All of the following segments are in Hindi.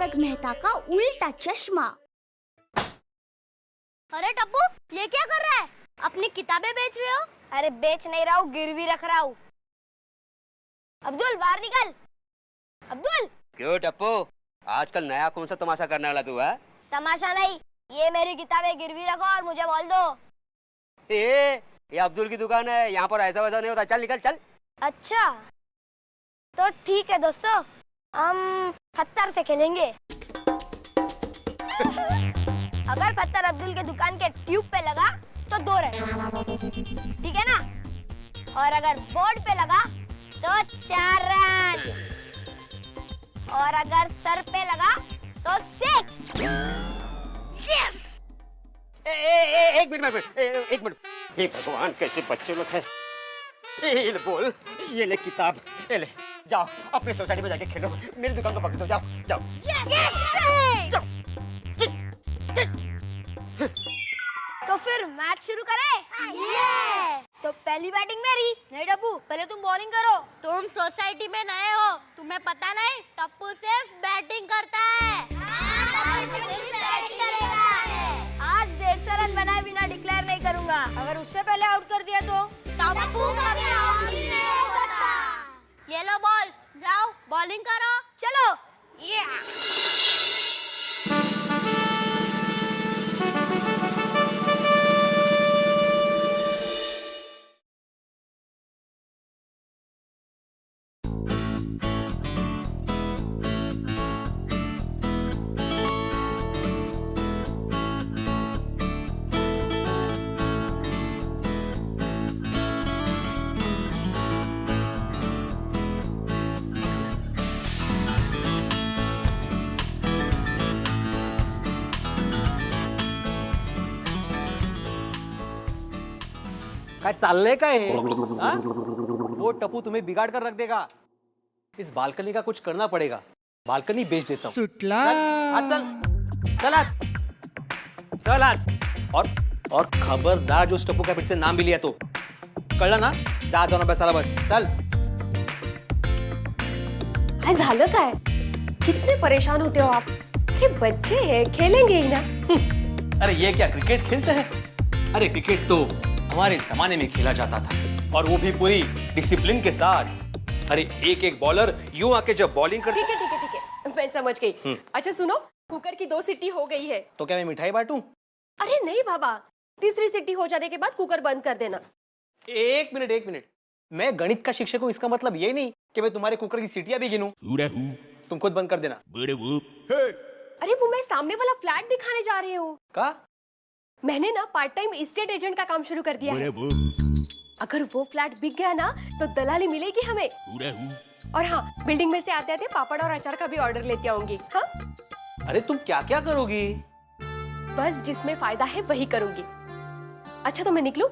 तारक मेहता का उल्टा चश्मा। अरे टप्पू, ये क्या कर रहा है? अपनी किताबें बेच रहे हो? अरे बेच नहीं रहा हूँ, गिरवी रख रहा हूँ। अब्दुल बाहर निकल। अब्दुल। क्यों टप्पू, आजकल नया कौन सा तमाशा करने वाला तू है? तमाशा नहीं, ये मेरी किताबें गिरवी रखो और मुझे बोल दो। ये अब्दुल की दुकान है, यहाँ पर ऐसा वैसा नहीं होता। चल निकल चल। अच्छा तो ठीक है दोस्तों, हम पत्थर से खेलेंगे। अगर पत्थर अब्दुल के दुकान के ट्यूब पे लगा तो 2 रन, ठीक है ना? और अगर बोर्ड पे लगा तो 4 रन, और अगर सर पे लगा तो 6। यस! एक मिनट। हे भगवान, कैसे बच्चे लोग हैं। ये ले बोल, ये ले किताब, ये ले। जाओ अपनी सोसाइटी में जाके खेलो, मेरी दुकान को बख्श दो। जाओ जाओ। जाओ। तो फिर मैच शुरू करें? तो पहली बैटिंग मेरी। नहीं टप्पू, पहले तुम बॉलिंग करो। तुम सोसाइटी में नए हो, तुम्हें पता नहीं? टप्पू सिर्फ बैटिंग करता है। आज 150 रन बनाए बिना डिक्लेयर नहीं करूंगा। अगर उससे पहले आउट कर दिया तो टप्पू कभी आउट ही नहीं हो सकता। ये लो बॉल, जाओ बॉलिंग करो। चलो। काय चाललंय काय हे? वो टप्पू तुम्हें बिगाड़ कर रख देगा। इस बालकनी का कुछ करना पड़ेगा। बालकनी बेच देता हूँ। चल आज। और खबरदार जो टप्पू का फिर से नाम भी लिया तो कळलं ना? जा जाऊ ना बसायला बस। चल। काय झालं काय? कितने परेशान होते हो आप? अरे बच्चे हैं, खेलेंगे ही ना। अरे ये क्या क्रिकेट खेलते हैं? अरे क्रिकेट तो हमारे जमाने में खेला जाता था, और वो भी पूरी डिसिप्लिन के साथ। अरे एक बॉलर यूं आके जब बॉलिंग करते। ठीक है, मैं समझ गई। अच्छा सुनो, कुकर की 2 सीटी हो गई है। तो क्या मैं मिठाई बांटूं? अरे नहीं बाबा, 3री सीटी हो जाने के बाद कुकर बंद कर देना। एक मिनट। मैं गणित का शिक्षक हूँ, इसका मतलब ये नहीं कि मैं तुम्हारे कुकर की सीटियां भी गिनूं। तुम खुद बंद कर देना। अरे वो मैं सामने वाला फ्लैट दिखाने जा रही हूँ। का? मैंने ना पार्ट टाइम एस्टेट एजेंट का काम शुरू कर दिया है। अगर वो फ्लैट बिक गया ना तो दलाली मिलेगी हमें। और हाँ, बिल्डिंग में से आते आते पापड़ और अचार का भी ऑर्डर लेती आऊंगी। हाँ? अरे तुम क्या क्या करोगी? बस जिसमें फायदा है वही करूंगी। अच्छा तो मैं निकलूं?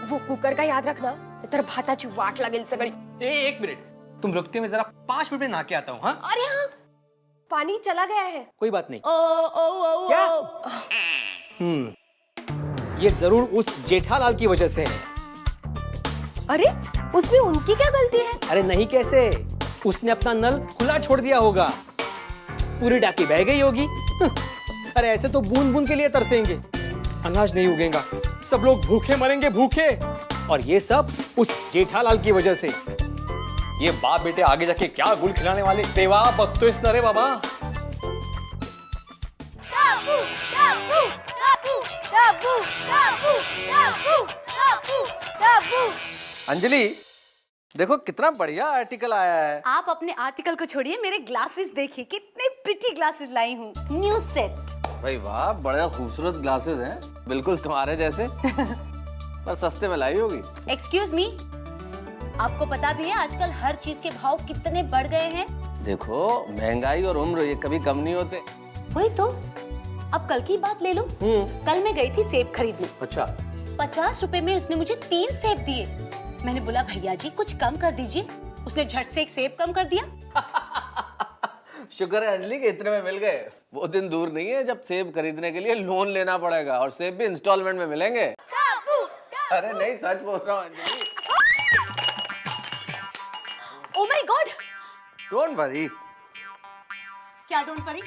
वो कुकर का याद रखना, इतर भाताची वाट लागेल सगळी। एक मिनट, तुम रुकते हुए जरा 5 मिनट में नहा के आता हूँ। हाँ? अरे हाँ, पानी चला गया है। कोई बात नहीं। क्या? ये जरूर उस जेठालाल की वजह से है। अरे उसमें उनकी क्या गलती है? अरे नहीं कैसे, उसने अपना नल खुला छोड़ दिया होगा, पूरी टाकी बह गई होगी। अरे ऐसे तो बूंद बूंद के लिए तरसेंगे, अनाज नहीं उगेगा, सब लोग भूखे मरेंगे, भूखे। और ये सब उस जेठालाल की वजह से। ये बाप बेटे आगे जाके क्या गुल खिलाने वाले, देवा बख्तो इस नरे बाबा। अंजलि देखो कितना बढ़िया आर्टिकल आया है। आप अपने आर्टिकल को छोड़िए, मेरे ग्लासेस देखिए, कितने प्रिटी ग्लासेस लाई हूँ। New set. भाई वाह, बड़े खूबसूरत ग्लासेस हैं, बिल्कुल तुम्हारे जैसे। पर सस्ते में लाई होगी। एक्सक्यूज मी, आपको पता भी है आजकल हर चीज के भाव कितने बढ़ गए हैं? देखो महंगाई और उम्र ये कभी कम नहीं होते। वही तो। अब कल की बात ले लो। कल मैं गई थी सेब खरीदने। अच्छा। 50 रुपए में उसने मुझे 3 सेब दिए। मैंने बोला भैया जी कुछ कम कर दीजिए, उसने झट से 1 सेब कम कर दिया। शुक्र है अंजलि के इतने में मिल गए। वो दिन दूर नहीं है जब सेब खरीदने के लिए लोन लेना पड़ेगा, और सेब भी इंस्टॉलमेंट में मिलेंगे। अरे नहीं, सच बोल रहा हूँ Anjali. Oh my God. Don't worry. क्या डोंट वरी?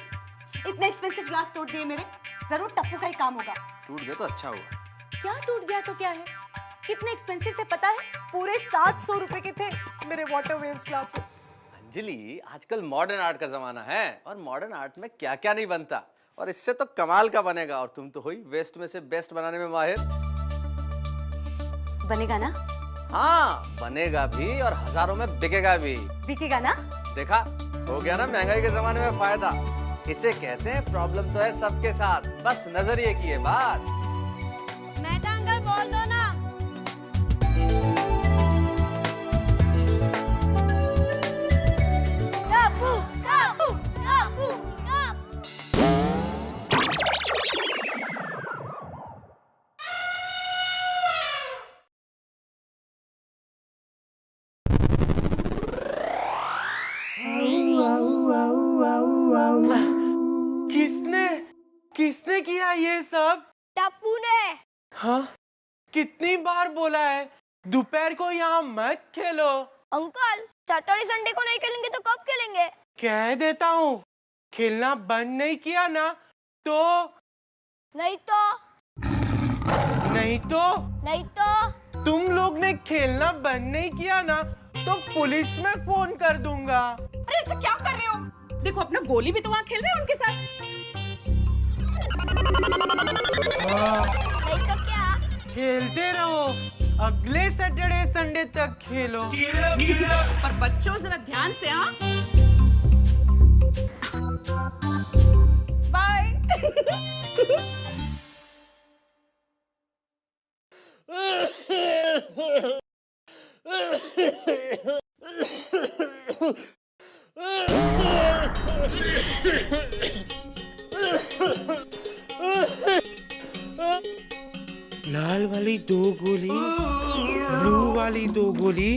इतने एक्सपेंसिव ग्लास तोड़ दिए मेरे, जरूर टप्पू का ही काम होगा। टूट गया तो अच्छा हुआ। क्या टूट गया तो क्या है? कितने एक्सपेंसिव थे पता है? पूरे 700 रुपए के थे मेरे वाटर वेव्स ग्लासेस। अंजलि, आजकल मॉडर्न आर्ट का जमाना है और मॉडर्न आर्ट में क्या क्या नहीं बनता, और इससे तो कमाल का बनेगा। और तुम तो हुई वेस्ट में से बेस्ट बनाने में माहिर। बनेगा ना? हाँ, बनेगा भी और हजारों में बिकेगा भी। बिकेगा ना? देखा, हो गया ना महंगाई के जमाने में फायदा। इसे कहते हैं प्रॉब्लम तो है सबके साथ, बस नजरिए की है बात। मैं तो अंकल बोल दो ना। टप्पू टप्पू टप्पू टप्पू। किसने किया ये सब? टप्पू ने। हाँ, कितनी बार बोला है दोपहर को यहाँ मत खेलो। अंकल, सैटरडे संडे को नहीं खेलेंगे तो कब खेलेंगे? कह देता हूँ, खेलना बंद नहीं किया ना तो नहीं तो नहीं तो तुम लोग ने खेलना बंद नहीं किया ना तो पुलिस में फोन कर दूंगा। अरे ऐसे क्या कर रहे हो? देखो अपना गोली भी तो वहाँ खेल रहे हैं उनके साथ। नहीं तो क्या? खेलते रहो, अगले सैटरडे संडे तक खेलो। पर बच्चों जरा ध्यान से, हाँ? बाय। लाल वाली 2 गोली, ब्लू वाली 2 गोली,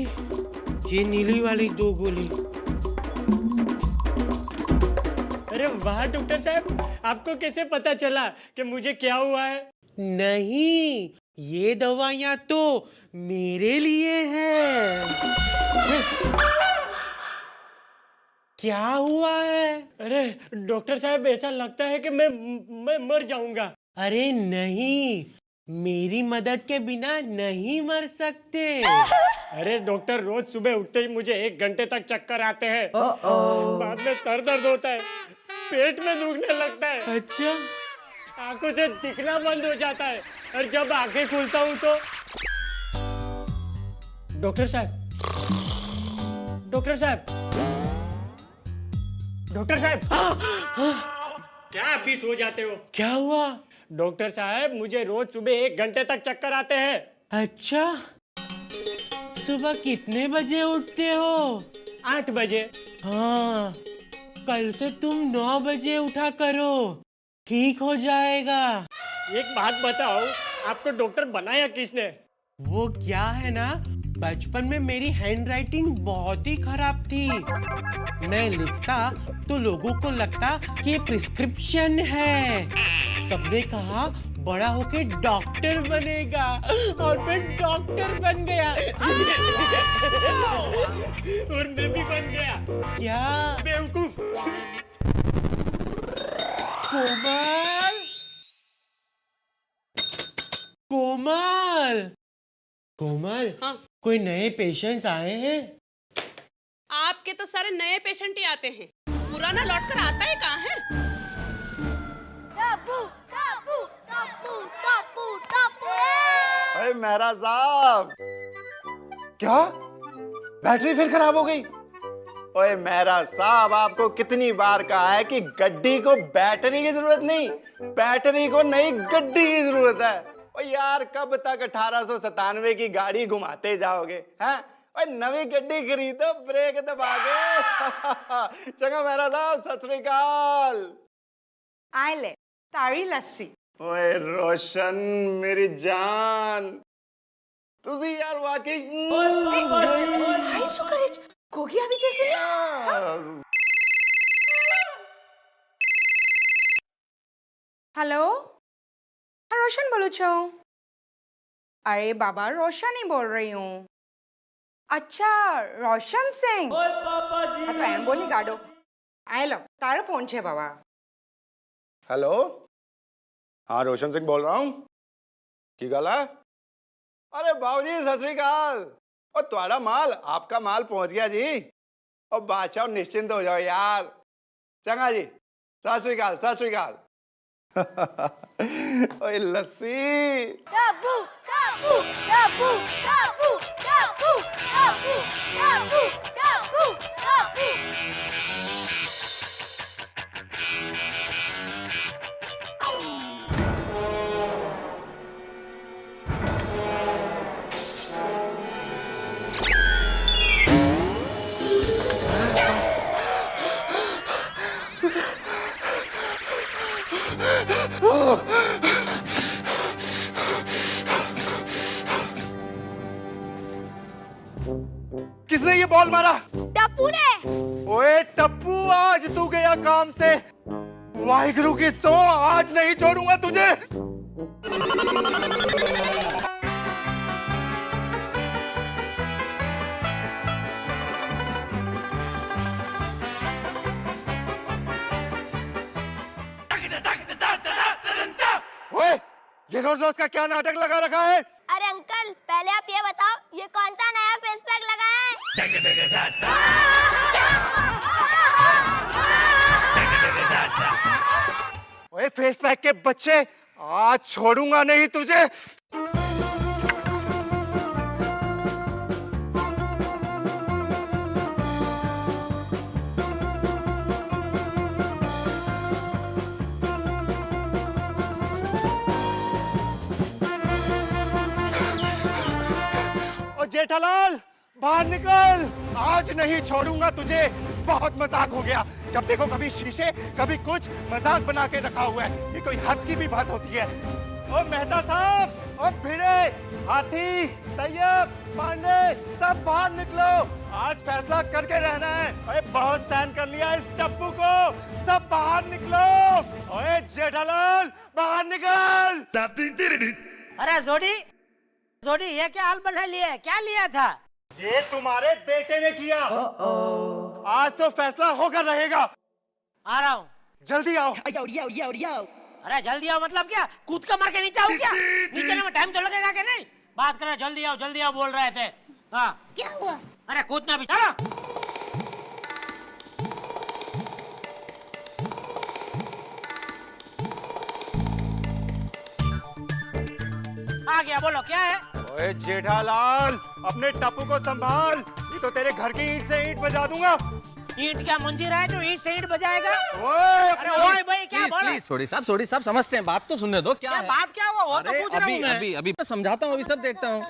ये नीली वाली 2 गोली। अरे वाह डॉक्टर साहब, आपको कैसे पता चला कि मुझे क्या हुआ है? नहीं, ये दवाइयाँ तो मेरे लिए हैं। क्या हुआ है? अरे डॉक्टर साहब, ऐसा लगता है कि मैं मर जाऊंगा। अरे नहीं, मेरी मदद के बिना नहीं मर सकते। अरे डॉक्टर, रोज सुबह उठते ही मुझे 1 घंटे तक चक्कर आते हैं। बाद में सर दर्द होता है, पेट में दुखने लगता है। अच्छा, आंखों से दिखना बंद हो जाता है, और जब आंखें खोलता हूँ तो डॉक्टर साहब, क्या आप भी सो जाते हो? क्या हुआ? डॉक्टर साहब, मुझे रोज सुबह 1 घंटे तक चक्कर आते हैं। अच्छा, सुबह कितने बजे उठते हो? 8 बजे। हाँ, कल से तुम 9 बजे उठा करो, ठीक हो जाएगा। एक बात बताओ, आपको डॉक्टर बनाया किसने? वो क्या है ना, बचपन में मेरी हैंडराइटिंग बहुत ही खराब थी। मैं लिखता तो लोगों को लगता कि ये प्रिस्क्रिप्शन है। सबने कहा बड़ा होके डॉक्टर बनेगा, और मैं डॉक्टर बन गया। और मैं भी बन गया। क्या? बेवकूफ। कोमल, कोमल, कोमल, हाँ? कोई नए पेशेंट्स आए हैं? आपके तो सारे नए पेशेंट ही आते हैं, पुराना लौट कर आता ही कहाँ है? टप्पू टप्पू टप्पू टप्पू टप्पू। अरे मेहरा साहब, क्या बैटरी फिर खराब हो गई? ओए मेहरा साहब, आपको कितनी बार कहा है कि गड्डी को बैटरी की जरूरत नहीं, बैटरी को नई गड्डी की जरूरत है। ओ यार, कब तक 1897 की गाड़ी घुमाते जाओगे? हैं? ओए नवी गड्डी खरीदो, ब्रेक दबा के। चंगा मेहरा साहब, सत श्री अकाल। आए ले तारी लस्सी। ओए रोशन मेरी जान, तुझी यार वाकई हाय सुकरेज, कोगी अभी जैसे ना। हेलो, हाँ रोशन बोलू छो। अरे बाबा, रोशन ही बोल रही हूँ। अच्छा, रोशन सिंह। हाँ तो एम बोली गाडो। आए लो, तारो फोन छे बाबा। हेलो, हाँ रोशन सिंह बोल रहा हूँ। की गल है? अरे बाबूजी सत श्री अकाल। और तुम्हारा माल, आपका माल पहुंच गया जी। और बादशाह निश्चिंत हो जाओ यार। चंगा जी, सत श्री अकाल, सत श्री अकाल। ओए लस्सी। टप्पू टप्पू टप्पू टप्पू टप्पू टप्पू टप्पू टप्पू टप्पू। किसने ये बॉल मारा? टप्पू ने। ओए टप्पू, आज तू गया काम से। वाहिगुरु की सौ, आज नहीं छोड़ूंगा तुझे। ओए, ये रोज रोज का क्या नाटक लगा रखा है? अरे अंकल, पहले आप ये बताओ, ये कौन सा नया फेस पैक लगाया है? ओए फेस पैक के बच्चे, आज छोड़ूंगा नहीं तुझे। जेठालाल बाहर निकल, आज नहीं छोड़ूंगा तुझे। बहुत मजाक हो गया, जब देखो कभी शीशे कभी कुछ, मजाक बना के रखा हुआ है। ये कोई हद की भी बात होती है। ओ मेहता साहब, ओ भिड़े, हाथी, तैयब, पांडे, सब बाहर निकलो। आज फैसला करके रहना है। अरे बहुत सहन कर लिया इस टप्पू को, सब बाहर निकलो। ओए जेठालाल बाहर निकल। अरे जोड़ी ये क्या हाल बना लिया है? क्या लिया था? ये तुम्हारे बेटे ने किया। आज तो फैसला होकर रहेगा। आ रहा हूँ, जल्दी आओ। अरे जल्दी आओ मतलब क्या? कूद का मार के नीचे आओ क्या? नीचे में टाइम तो लगेगा कि नहीं? बात करो, जल्दी आओ बोल रहे थे। हाँ क्या हुआ? अरे कूदना भी, चलो। आ गया, बोलो क्या है? ओए जेठालाल, अपने टप्पू को संभाल, ये तो तेरे घर की ईंट से ईंट बजा दूंगा। ईंट क्या मंजीरा है जो ईंट से ईंट बजाएगा? अरे ओए भाई क्या बोला? सोडी साहब समझते हैं, बात तो सुनने दो। क्या है? बात क्या हुआ? वो तो पूछ रहा हूँ मैं। अभी मैं समझाता हूँ, अभी सब देखता हूँ।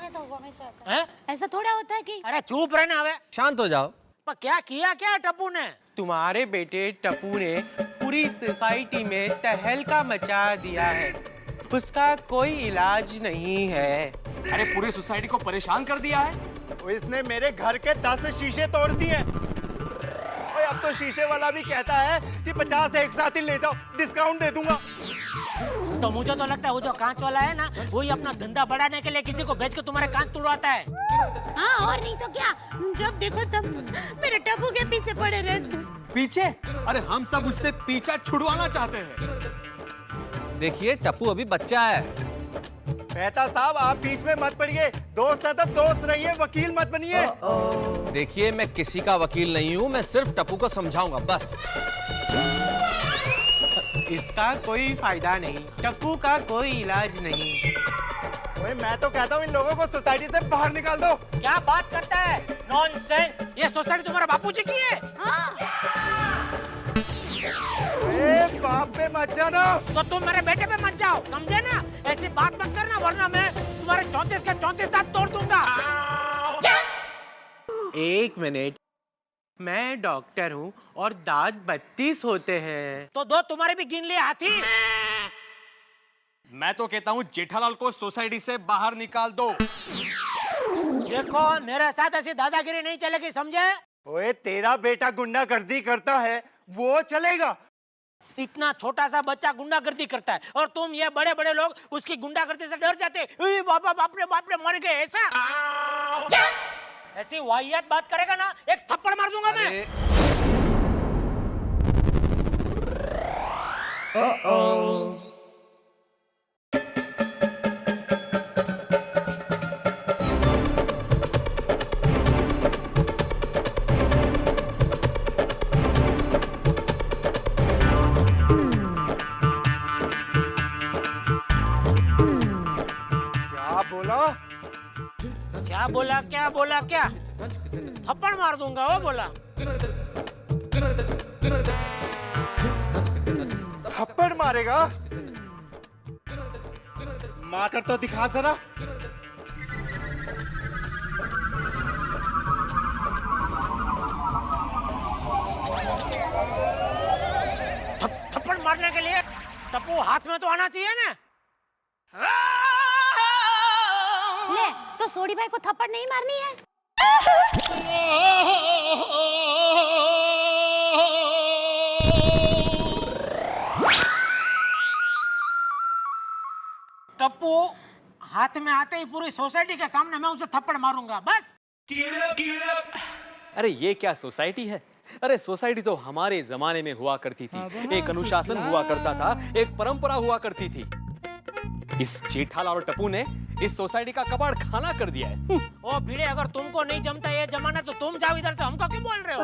ऐसा थोड़ा होता है कि अरे चुप रहना, हवे शांत हो जाओ। पर क्या किया क्या टप्पू ने? तुम्हारे बेटे टप्पू ने पूरी सोसाइटी में तहलका मचा दिया है। उसका कोई इलाज नहीं है। अरे पूरी सोसाइटी को परेशान कर दिया है। इसने मेरे घर के 10 शीशे तोड़ दिए। अब तो शीशे वाला भी कहता है कि 50 एक साथ ही ले जाओ, डिस्काउंट दे दूंगा। तो मुझे तो लगता है वो जो कांच वाला है ना, वही अपना धंधा बढ़ाने के लिए किसी को बेच के तुम्हारे कांच तुड़वाता है। हाँ, और नहीं तो क्या, जब देखो तब मेरे टप्पू के पीछे पड़े रहते। पीछे? अरे हम सब उससे पीछा छुड़वाना चाहते हैं। देखिए टप्पू अभी बच्चा है। मेहता साहब आप बीच में मत पड़िए, दोस्त है तो दोस्त रहिए, वकील मत बनिए। देखिए मैं किसी का वकील नहीं हूँ, मैं सिर्फ टप्पू को समझाऊंगा बस। इसका कोई फायदा नहीं, टप्पू का कोई इलाज नहीं। ओए मैं तो कहता हूँ इन लोगों को सोसाइटी से बाहर निकाल दो। क्या बात करता है? नॉनसेंस, ये सोसाइटी तुम्हारा बापूजी की है? बाप पे मत जाना। तो तुम मेरे बेटे पे मत जाओ, समझे ना? ऐसी बात मत करना, वरना मैं तुम्हारे 34 के 34 दांत तोड़ दूंगा। एक मिनट, मैं डॉक्टर हूँ और दांत 32 होते हैं। तो दो तुम्हारे भी गिन लिए हाथी। मैं तो कहता हूँ जेठालाल को सोसाइटी से बाहर निकाल दो। देखो मेरे साथ ऐसी दादागिरी नहीं चलेगी, समझे? ओए तेरा बेटा गुंडागर्दी करता है, वो चलेगा? इतना छोटा सा बच्चा गुंडागर्दी करता है और तुम ये बड़े बड़े लोग उसकी गुंडागर्दी से डर जाते। बाप रे मर गए ऐसा? ऐसी वाहियात बात करेगा ना, एक थप्पड़ मार दूंगा मैं। क्या बोला क्या? थप्पड़ मार दूंगा वो बोला। थप्पड़ मारेगा? मारकर तो दिखा जरा। थप्पड़ मारने के लिए टप्पू हाथ में तो आना चाहिए ना। ले तो सोडी भाई को थप्पड़ नहीं मारनी है? टप्पू हाथ में आते ही पूरी सोसाइटी के सामने मैं उसे थप्पड़ मारूंगा बस। अरे ये क्या सोसाइटी है? अरे सोसाइटी तो हमारे जमाने में हुआ करती थी। एक अनुशासन हुआ करता था, एक परंपरा हुआ करती थी। इस जेठालाल और टप्पू ने इस सोसाइटी का कबाड़ खाना कर दिया है। ओ भिड़े, अगर तुमको नहीं जमता ये जमाना तो तुम जाओ इधर से, हमको क्यों बोल रहे हो?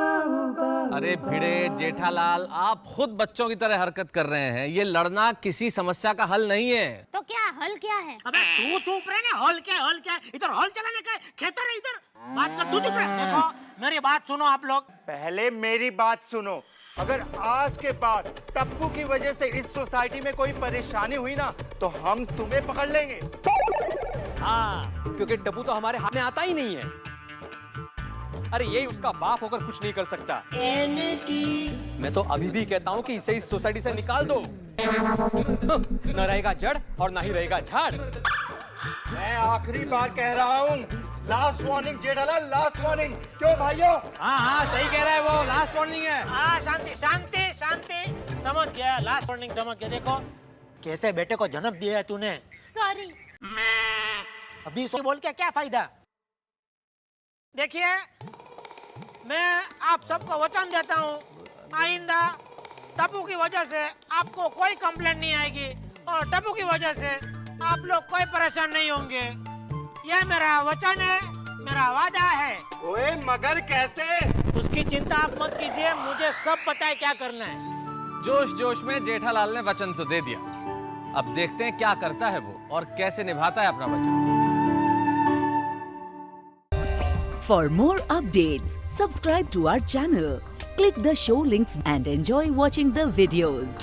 अरे भिड़े जेठालाल, आप खुद बच्चों की तरह हरकत कर रहे हैं। ये लड़ना किसी समस्या का हल नहीं है। तो क्या हल क्या है? अबे तू चुप रहे ना। हल क्या इधर हल चलाने का खेतर है इधर। बात कर, तू चुप रहे। देखो मेरी बात सुनो आप लोग। पहले मेरी बात सुनो। अगर आज के बाद टप्पू की वजह से इस सोसाइटी में कोई परेशानी हुई ना तो हम तुम्हें पकड़ लेंगे। हाँ, क्योंकि टप्पू तो हमारे हाथ में आता ही नहीं है। अरे यही उसका बाप होकर कुछ नहीं कर सकता। मैं तो अभी भी कहता हूँ कि इसे इस सोसाइटी से निकाल दो। न रहेगा जड़ और ना ही रहेगा झाड़। मैं आखिरी बार कह रहा हूँ, last warning Jethalal, last warning. क्यों भाइयों? हाँ सही कह रहा है वो, लास्ट वार्निंग है। हाँ शांति शांति शांति, समझ गया, लास्ट वार्निंग समझ गया। देखो कैसे बेटे को जन्म दिया है तूने। सॉरी। अभी सो बोल के क्या फायदा? देखिए मैं आप सबको वचन देता हूँ, आइंदा टप्पू की वजह से आपको कोई कंप्लेंट नहीं आएगी और टप्पू की वजह से आप लोग कोई परेशान नहीं होंगे। यह मेरा वचन है, मेरा वादा है। ओए मगर कैसे? उसकी चिंता आप मत कीजिए, मुझे सब पता है क्या करना है। जोश जोश में जेठालाल ने वचन तो दे दिया, अब देखते हैं क्या करता है वो और कैसे निभाता है अपना वचन। For more updates, subscribe to our channel, click the show links and enjoy watching the videos.